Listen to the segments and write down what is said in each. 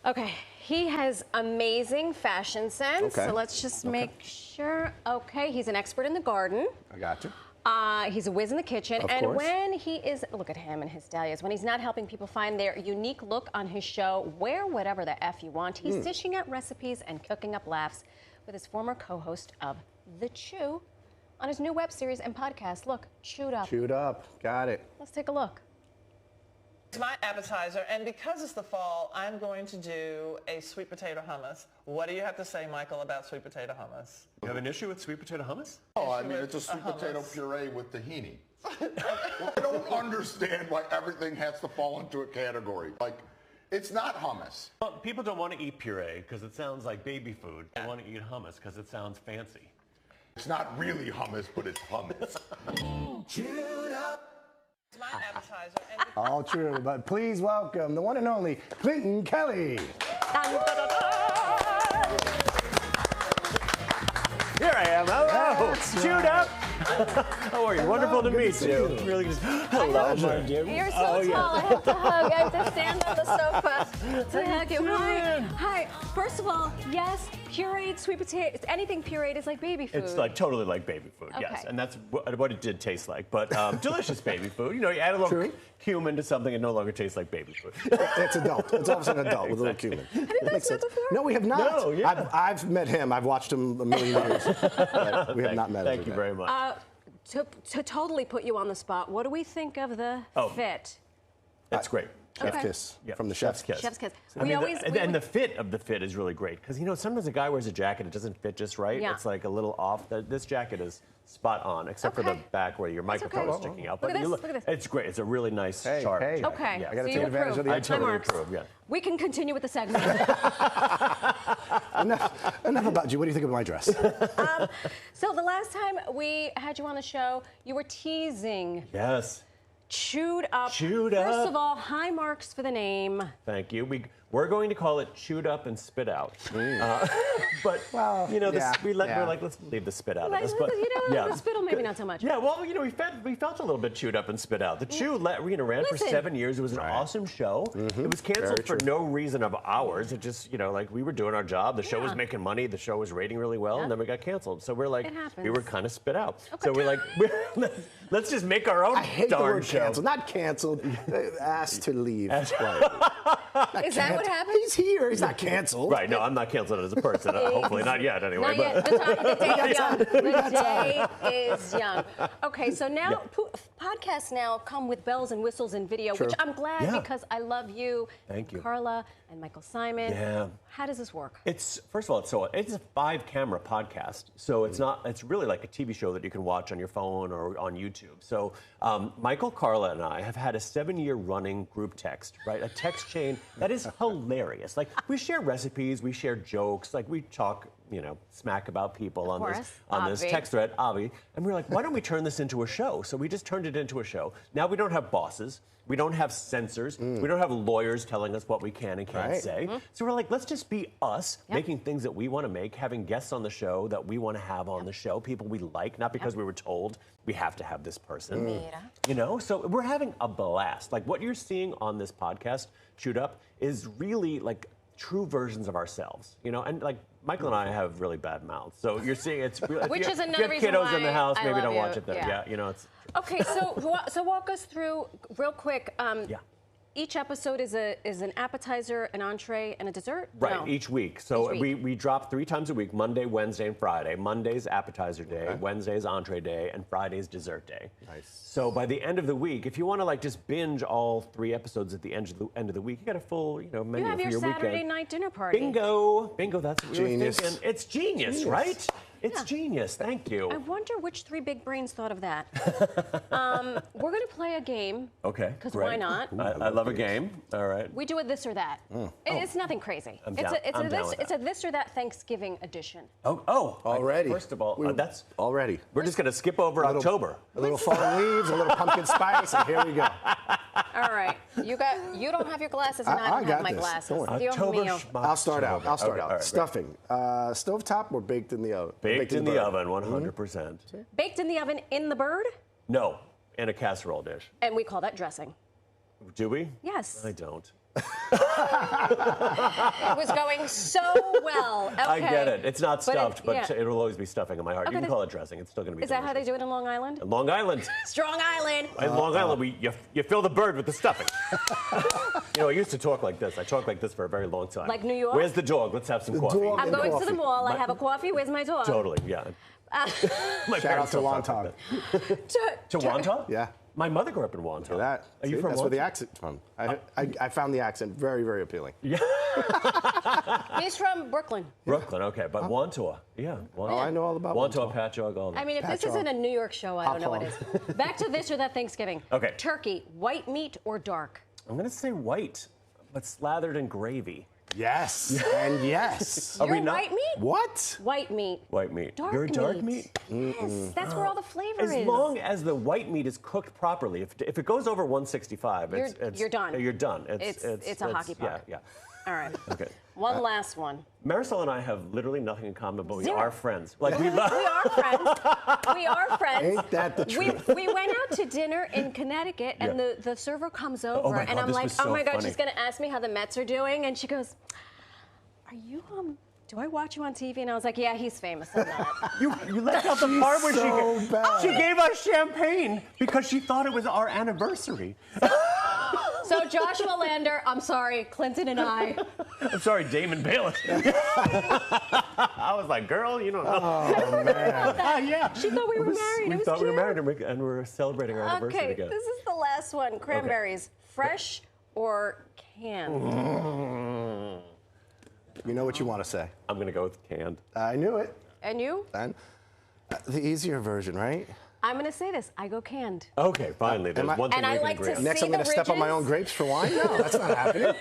Okay, he has amazing fashion sense. Okay. So let's just make sure. Okay, he's an expert in the garden. I got you. He's a whiz in the kitchen. Of and course. when he is, look at him and his dahlias, when he's not helping people find their unique look on his show, Wear Whatever the F You Want, he's dishing out recipes and cooking up laughs with his former co-host of The Chew on his new web series and podcast. Look, Chewed Up. Chewed Up. Got it. Let's take a look. It's my appetizer, and because it's the fall, I'm going to do a sweet potato hummus. What do you have to say, Michael, about sweet potato hummus? You have an issue with sweet potato hummus? Oh, I mean, it's a sweet potato puree with tahini. Well, I don't understand why everything has to fall into a category. Like, it's not hummus. Well, people don't want to eat puree because it sounds like baby food. They want to eat hummus because it sounds fancy. It's not really hummus, but it's hummus. Chewed up. It's my appetizer, and All true, but please welcome the one and only Clinton Kelly. Here I am. Hello. That's Chewed right. up. How are you? Wonderful to good meet to see you. you. Really good. Hello, my dear. You're so Oh, yeah. tall. I have to hug. I have to stand on the sofa to hug you. Hi. Hi. First of all, yes, pureed sweet potato. Anything pureed is like baby food. It's like totally like baby food, yes. Okay. And that's what it did taste like. But delicious baby food. You know, you add a little True. cumin to something, it no longer tastes like baby food. It's adult. It's almost an adult with a little cumin. Have you guys met before? No, we have not. No, yeah. I've met him. I've watched him a million years. But we have not met. Thank you very much. To totally put you on the spot, what do we think of the fit? That's great. Chef Okay. kiss Yeah, from the chef's kiss. Chef's kiss. I mean, the fit of the fit is really great because, you know, sometimes a guy wears a jacket, it doesn't fit just right. Yeah. It's like a little off. This jacket is spot on, except for the Okay. back where your microphone okay. is sticking out. Look at you this, look at this. It's great. It's a really nice, Hey, sharp hey. jacket. Okay. Yeah. I gotta So take you advantage of the I approve. totally Marks. approve, yeah. We can continue with the segment. Enough about you. What do you think of my dress? So the last time we had you on the show, you were teasing Yes. Chewed Up. Chewed First Up. of all, high marks for the name. Thank you. We're going to call it Chewed Up and Spit Out. But, Well, you know, yeah, we're yeah. like, let's leave the spit out Like, of this. But, you know, yeah. the spittle maybe not so much. Yeah, well, you know, we felt a little bit chewed up and spit out. The Chew ran for Listen. 7 years. It was an awesome show. It was canceled for no reason of ours. It just, you know, like we were doing our job. The show was making money. The show was rating really well, and then we got canceled. So we're like, It happens. we were kind of spit out. So we're like, let's just make our own I hate the darn word show. canceled. Not canceled. Asked to leave. Is that what happened? He's here. He's not canceled. Right, no, I'm not canceled as a person. Hopefully not yet, anyway. Not yet. The day is young. The day is young. Okay, so now podcasts now come with bells and whistles and video, which I'm glad Yeah. because I love you. Thank you. Carla and Michael Simon. Yeah. How does this work? It's first of all, it's a 5-camera podcast, so it's really like a TV show that you can watch on your phone or on YouTube. So Michael, Carla, and I have had a 7-year running group text, right? A text chain that is hilarious. Like we share recipes, we share jokes, like we talk, you know, smack about people on this Avi. text thread, Avi, and we're like, why don't we turn this into a show? So we just turned it into a show. Now we don't have bosses. We don't have censors. We don't have lawyers telling us what we can and can't say. So we're like, let's just be us, making things that we want to make, having guests on the show that we want to have on the show, people we like, not because we were told we have to have this person. You know, so we're having a blast. Like what you're seeing on this podcast, Chewed Up, is really like true versions of ourselves, you know, and like Michael and I have really bad mouths, so you're seeing it's really. Which is if another you have reason kiddos in the why house, I maybe love don't you. watch it there. Yeah. Yeah, you know, it's. Okay, so walk us through real quick. Yeah. Each episode is an appetizer, an entree, and a dessert? Right, No. each week. So Each week. we drop 3 times a week, Monday, Wednesday, and Friday. Monday's appetizer day, Wednesday's entree day, and Friday's dessert day. Nice. So by the end of the week, if you want to like just binge all 3 episodes at the end of the week, you got a full, you know, menu You have for your your Saturday weekend. night dinner party. Bingo, that's what we were Genius. thinking. It's genius, right? It's genius. Thank you. I wonder which 3 big brains thought of that. We're going to play a game. Okay. Because great. why not? I love a game. All right. We do a this or that. It's nothing crazy. I'm It's down. I'm down with it's a this or that Thanksgiving edition. Already. First of all, that's already. We're just going to skip over October. A little fall leaves, a little pumpkin spice, and here we go. All right. You don't have your glasses, and I don't got have my this. glasses. Don't worry. Dios mío. I'll start out. Okay, all right, Stuffing. Stovetop or baked in the oven? Baked in the bird? oven, 100%. Baked in the oven in the bird, No, in a casserole dish. and we call that dressing. Do we? Yes. I don't. It was going so well. Okay. I get it. It's not stuffed, but yeah. it'll always be stuffing in my heart. Okay, You can call it dressing. It's still going to be Is that how they delicious. do it in Long Island? In Long Island. Strong Island. In Long Island, you fill the bird with the stuffing. You know, I used to talk like this. I talked like this for a very long time. Like New York? Where's the dog? Let's have some coffee. dog. I'm And going to coffee. the mall. I have a coffee. Where's my dog? Totally, yeah. My Shout out parents to don't talk Wonton. like that. To Wonton? Yeah. My mother grew up in Wonton. That. Are you See, from that's where the Wonton? accent's from. I found the accent very, very appealing. Yeah. He's from Brooklyn. Brooklyn, okay, but Wonton. Yeah. Oh, I know all about Wonton, Wonton. Patchogue, all that. I mean, if this Patchogue. isn't a New York show, I don't know what Hop is. Back to this or that Thanksgiving. Okay. Turkey, white meat or dark? I'm going to say white, but slathered in gravy. Yes. And yes. Are we You're not- white meat? What? White meat. White meat. Dark You're dark meat. meat? Yes, that's where all the flavor As is. long as the white meat is cooked properly, if it goes over 165, You're done. You're done. It's a hockey puck. Yeah. All right. Okay. One last one. Marisol and I have literally nothing in common, but we Zero. are friends. Like we love. We are friends. We are friends. Ain't that the truth? We went out to dinner in Connecticut, and Yeah. the server comes over, my and God, I'm this like, was so oh my God, funny. she's gonna ask me how the Mets are doing, and she goes, are you do I watch you on TV? And I was like, yeah, he's famous. I'm not. You left out the part where so bad. she gave us champagne because she thought it was our anniversary. So Joshua Lander, I'm sorry, Clinton and I. I'm sorry, Damon Bayless. I was like, girl, you don't know. Oh, man. Yeah. She thought we were married. We It was thought we were cute. married and we're celebrating our anniversary Okay, together. this is the last one. Cranberries, fresh or canned? You know what you want to say. I'm going to go with canned. I knew it. And you? And the easier version, right? I'm gonna say this. I go canned. Okay, finally. There's one thing And I we can like to agree on. Next, See I'm going to the step on my ridges? own grapes for wine? No, that's not happening.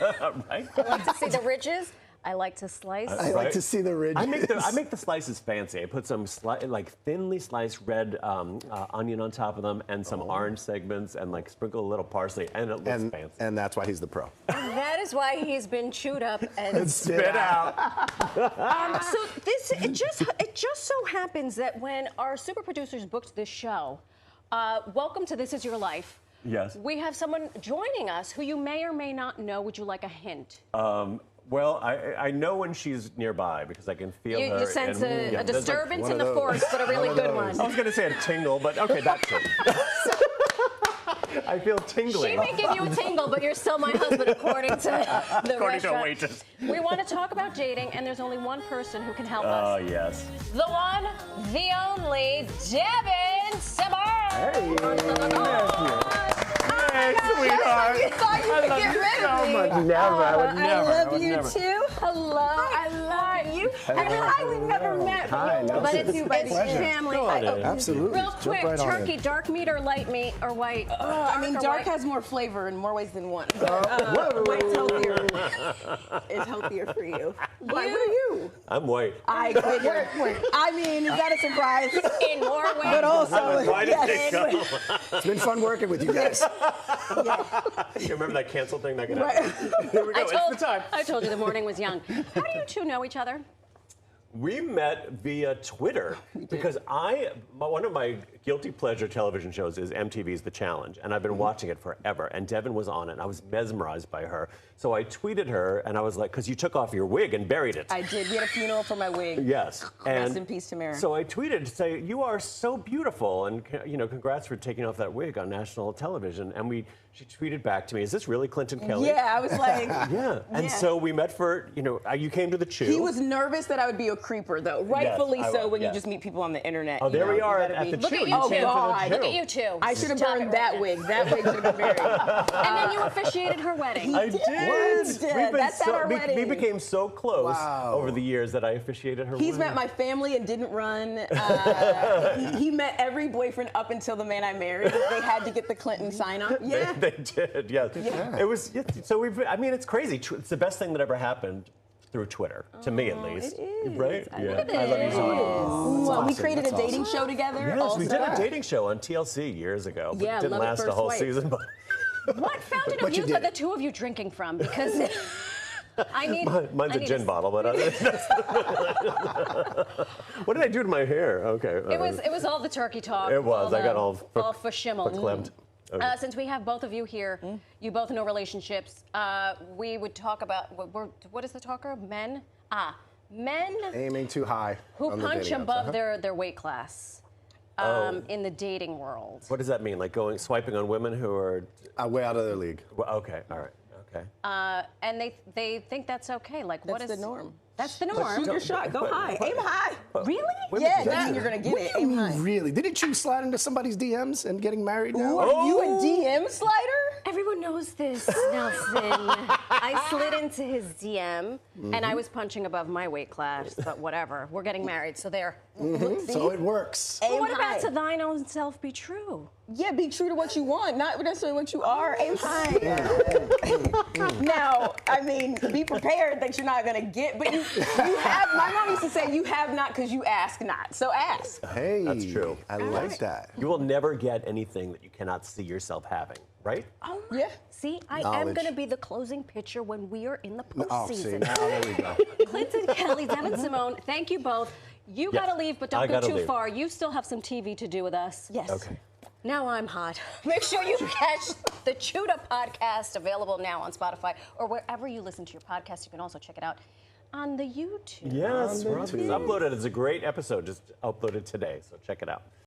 Right? I like to see the ridges. I like to slice. I like to see the ridges. I make the slices fancy. I put some like thinly sliced red onion on top of them and some orange segments and like sprinkle a little parsley and it looks fancy. And that's why he's the pro. That is why he's been chewed up and Spit out. So it just so happens that when our super producers booked this show, welcome to This Is Your Life. Yes. We have someone joining us who you may or may not know. Would you like a hint? Well, I know when she's nearby because I can feel her. You sense and- a yeah, there's, like, disturbance one in of the those. force, but a really One of good those. one. I was going to say a tingle, but okay, that's it. I feel tingling. She may give you a tingle, but you're still my husband, according to the According to a restaurant. waitress. We want to talk about dating, and there's only one person who can help Oh, us. yes. The one, the only, Devin Simone. Hey, sweetheart. You thought you could get rid of me. Never. I would I never. love you too. Hello. I love you. I realize we've never met, Hi, but Nelson. it's you, buddy. Pleasure. Family. Go on in. Absolutely. Real Jump quick, right on turkey, in. dark meat or light meat or white? I mean, or dark white? has more flavor in more ways than one. White's healthier. It's healthier for you. Why? What are you? I'm white. I figured. I mean, is that a surprise? In more ways. But also, Why did they yes. go? It's been fun working with you guys. You remember that cancel thing that could happen? Here we go. It's the time. I told you the morning was young. How do you two know each other? We met via Twitter because one of my guilty pleasure television shows is MTV's The Challenge, and I've been watching it forever. And Devin was on it, and I was mesmerized by her. So I tweeted her, and I was like, because you took off your wig and buried it. I did. We had a funeral for my wig. Yes. Rest in peace, Tamara. So I tweeted to say, you are so beautiful, and congrats for taking off that wig on national television. And she tweeted back to me, is this really Clinton Kelly? Yeah, I was like, Yeah. And Yeah. so we met for, you came to the Chew. he was nervous that I would be a creeper, though. Rightfully I so was, when yes. you just meet people on the internet. Oh, there you we know, are you at gotta the be- Look Chew. at You you Oh, two. came to the God. Chew. Look at you two. I should have Stop burned it that right wig. That wig should have been buried. And then you officiated her wedding. I did. We've been That's at our we wedding. became so close Wow. over the years that I officiated her He's wedding. met my family and didn't run. He met every boyfriend up until the man I married. They had to get the Clinton sign off. Yeah. They did, yes. It was, so it's crazy. It's the best thing that ever happened through Twitter, to me at least. it is. Right? I Yeah. love I love you so much. Well, we awesome. created That's a dating show together. Yes, also. we did a dating show on TLC years ago. But Yeah, it didn't Love at last a First whole Sight. season. But What fountain But of you youth did are the it. two of you drinking from? Because I need. mine's I a need gin bottle, but what did I do to my hair? Okay. It was all the turkey talk. It was. all I got the- all all for shimmel. verklempt. Okay. Since we have both of you here, you both know relationships. We would talk about what is the talker? Men. Men Aiming too high. who on the punch dating apps, above their weight class in the dating world. What does that mean? Like swiping on women who are Way out of their league. well, okay, all right, okay. And they think that's okay. Like, what is That's the norm. That's the norm. Shoot your shot. Go high. Aim high. Really? Yeah, then you're gonna get What it. do you Aim mean, high. really? Didn't you slide into somebody's DMs and getting married now? Are you a DM slider? Everyone knows this, Nelson. I slid into his DM, and I was punching above my weight class, but whatever. We're getting married, so there. So it works. But Aim what high. about to thine own self be true? Yeah, be true to what you want, not necessarily what you are. Aim high. Now, I mean, be prepared that you're not gonna get, but you have. My mom used to say, "You have not because you ask not." So ask. Hey, That's true. I like that. You will never get anything that you cannot see yourself having, right? Oh my. Yeah. See, I am Knowledge. going to be the closing pitcher when we are in the Oh, see, postseason. now there we go. Clinton Kelly, Devin Simone, thank you both. You Yeah, got to leave, but I don't go gotta too leave. far. You still have some TV to do with us. Yes. Okay. Now I'm hot. Make sure you catch the Chewed Up podcast, available now on Spotify or wherever you listen to your podcast. You can also check it out on the YouTube. Yes, it's uploaded. It's a great episode. Just uploaded today, so check it out.